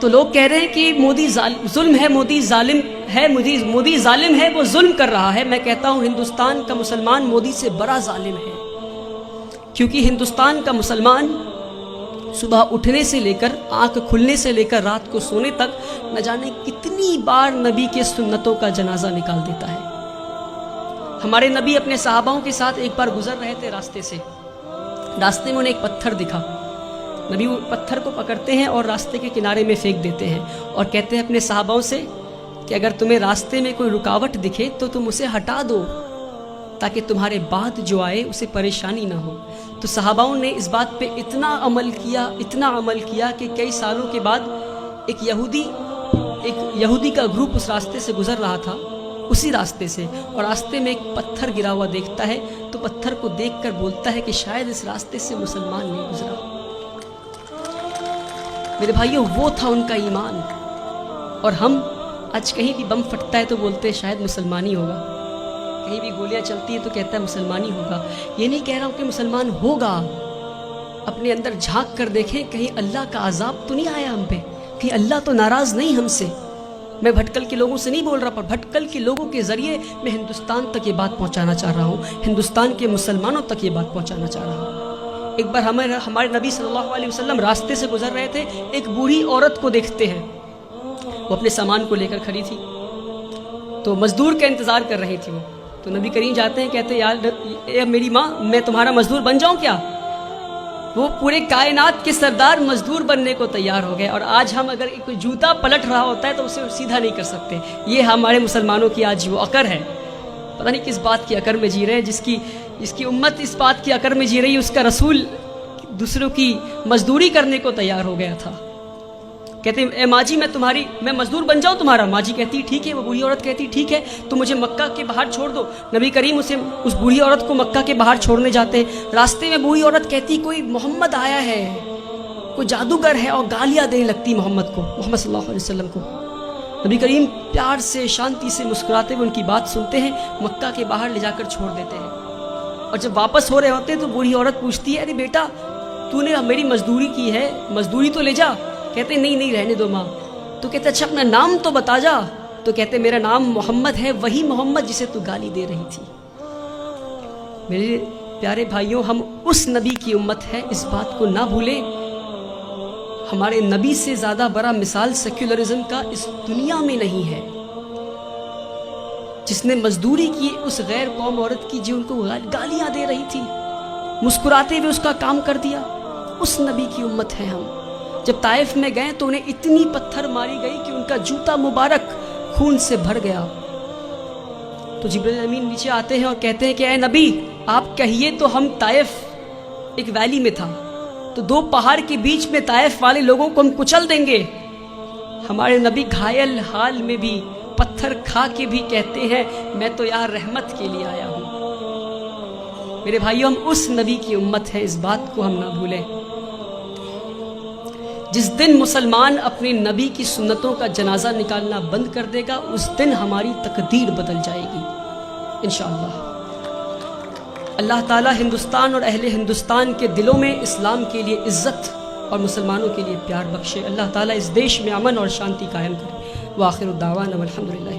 تو لوگ کہہ رہے ہیں کہ مودی ظلم ہے، مودی ظالم ہے، مودی ظالم ہے، وہ ظلم کر رہا ہے۔ میں کہتا ہوں ہندوستان کا مسلمان مودی سے بڑا ظالم ہے، کیونکہ ہندوستان کا مسلمان صبح اٹھنے سے لے کر آنکھ کھلنے سے لے کر رات کو سونے تک نہ جانے کتنی بار نبی کے سنتوں کا جنازہ نکال دیتا ہے۔ ہمارے نبی اپنے صحاباؤں کے ساتھ ایک بار گزر رہے تھے راستے سے، راستے میں انہیں ایک پتھر دکھا، نبی وہ پتھر کو پکڑتے ہیں اور راستے کے کنارے میں پھینک دیتے ہیں اور کہتے ہیں اپنے صحاباؤں سے کہ اگر تمہیں راستے میں کوئی رکاوٹ دکھے تو تم اسے ہٹا دو تاکہ تمہارے بعد جو آئے اسے پریشانی نہ ہو۔ تو صحاباؤں نے اس بات پہ اتنا عمل کیا کہ کئی سالوں کے بعد ایک یہودی کا گروپ اس راستے سے گزر رہا تھا، اسی راستے سے، اور راستے میں ایک پتھر گرا ہوا دیکھتا ہے تو پتھر کو دیکھ کر بولتا ہے کہ شاید اس راستے سے مسلمان نہیں گزرا۔ میرے بھائیوں، وہ تھا ان کا ایمان۔ اور ہم آج کہیں بھی بم پھٹتا ہے تو بولتے ہیں شاید مسلمانی ہوگا، کہیں بھی گولیاں چلتی ہیں تو کہتا ہے مسلمانی ہوگا۔ یہ نہیں کہہ رہا ہوں کہ مسلمان ہوگا، اپنے اندر جھانک کر دیکھیں کہیں اللہ کا عذاب تو نہیں آیا ہم پہ، کہیں اللہ تو ناراض نہیں ہم سے۔ میں بھٹکل کے لوگوں سے نہیں بول رہا، پر بھٹکل کے لوگوں کے ذریعے میں ہندوستان تک یہ بات پہنچانا چاہ رہا ہوں، ہندوستان کے مسلمانوں تک یہ بات پہنچانا چاہ رہا ہوں۔ ایک بار ہمارے نبی صلی اللہ علیہ وسلم راستے سے گزر رہے تھے، ایک بوڑھی عورت کو دیکھتے ہیں، وہ اپنے سامان کو لے کر کھڑی تھی، تو مزدور کا انتظار کر رہی تھی وہ۔ تو نبی کریم جاتے ہیں، کہتے ہیں اے میری ماں، میں تمہارا مزدور بن جاؤں کیا؟ وہ پورے کائنات کے سردار مزدور بننے کو تیار ہو گئے، اور آج ہم اگر کوئی جوتا پلٹ رہا ہوتا ہے تو اسے سیدھا نہیں کر سکتے۔ یہ ہمارے مسلمانوں کی آج وہ عقر ہے، پتہ نہیں کس بات کی عقر میں جی رہے ہیں، جس کی امت اس بات کی عقر میں جی رہی ہے، اس کا رسول دوسروں کی مزدوری کرنے کو تیار ہو گیا تھا۔ کہتے ہیں اے ماں جی، میں مزدور بن جاؤں تمہارا؟ ماں جی کہتی ٹھیک ہے، وہ بوڑھی عورت کہتی ٹھیک ہے، تو مجھے مکہ کے باہر چھوڑ دو۔ نبی کریم اس بوڑھی عورت کو مکہ کے باہر چھوڑنے جاتے ہیں، راستے میں بوڑھی عورت کہتی کوئی محمد آیا ہے، کوئی جادوگر ہے، اور گالیاں دینے لگتی محمد صلی اللہ علیہ وسلم کو۔ نبی کریم پیار سے شانتی سے مسکراتے ہوئے ان کی بات سنتے ہیں، مکہ کے باہر لے جا کر چھوڑ دیتے ہیں۔ اور جب واپس ہو رہے ہوتے ہیں تو بوڑھی عورت پوچھتی ہے ارے بیٹا، تو نے میری مزدوری کی ہے، مزدوری تو لے جا۔ کہتے ہیں نہیں رہنے دو ماں۔ تو کہتے اچھا اپنا نام تو بتا جا۔ تو کہتے میرا نام محمد ہے، وہی محمد جسے تو گالی دے رہی تھی۔ میرے پیارے بھائیوں، ہم اس نبی کی امت ہے، اس بات کو نہ بھولیں۔ ہمارے نبی سے زیادہ بڑا مثال سیکولرزم کا اس دنیا میں نہیں ہے، جس نے مزدوری کی اس غیر قوم عورت کی جو ان کو گالیاں دے رہی تھی، مسکراتے ہوئے اس کا کام کر دیا۔ اس نبی کی امت ہے ہم۔ جب طائف میں گئے تو انہیں اتنی پتھر ماری گئی کہ ان کا جوتا مبارک خون سے بھر گیا۔ تو جبرائیل امین نیچے آتے ہیں اور کہتے ہیں کہ اے نبی، آپ کہیے تو ہم طائف ایک ویلی میں تھا، تو 2 پہاڑ کے بیچ میں طائف والے لوگوں کو ہم کچل دیں گے۔ ہمارے نبی گھائل حال میں بھی پتھر کھا کے بھی کہتے ہیں میں تو یہاں رحمت کے لیے آیا ہوں۔ میرے بھائیوں، ہم اس نبی کی امت ہے، اس بات کو ہم نہ بھولیں۔ جس دن مسلمان اپنے نبی کی سنتوں کا جنازہ نکالنا بند کر دے گا، اس دن ہماری تقدیر بدل جائے گی انشاءاللہ۔ اللہ تعالی ہندوستان اور اہل ہندوستان کے دلوں میں اسلام کے لیے عزت اور مسلمانوں کے لیے پیار بخشے۔ اللہ تعالی اس دیش میں امن اور شانتی قائم کرے۔ وآخر الدعوانا والحمدللہ۔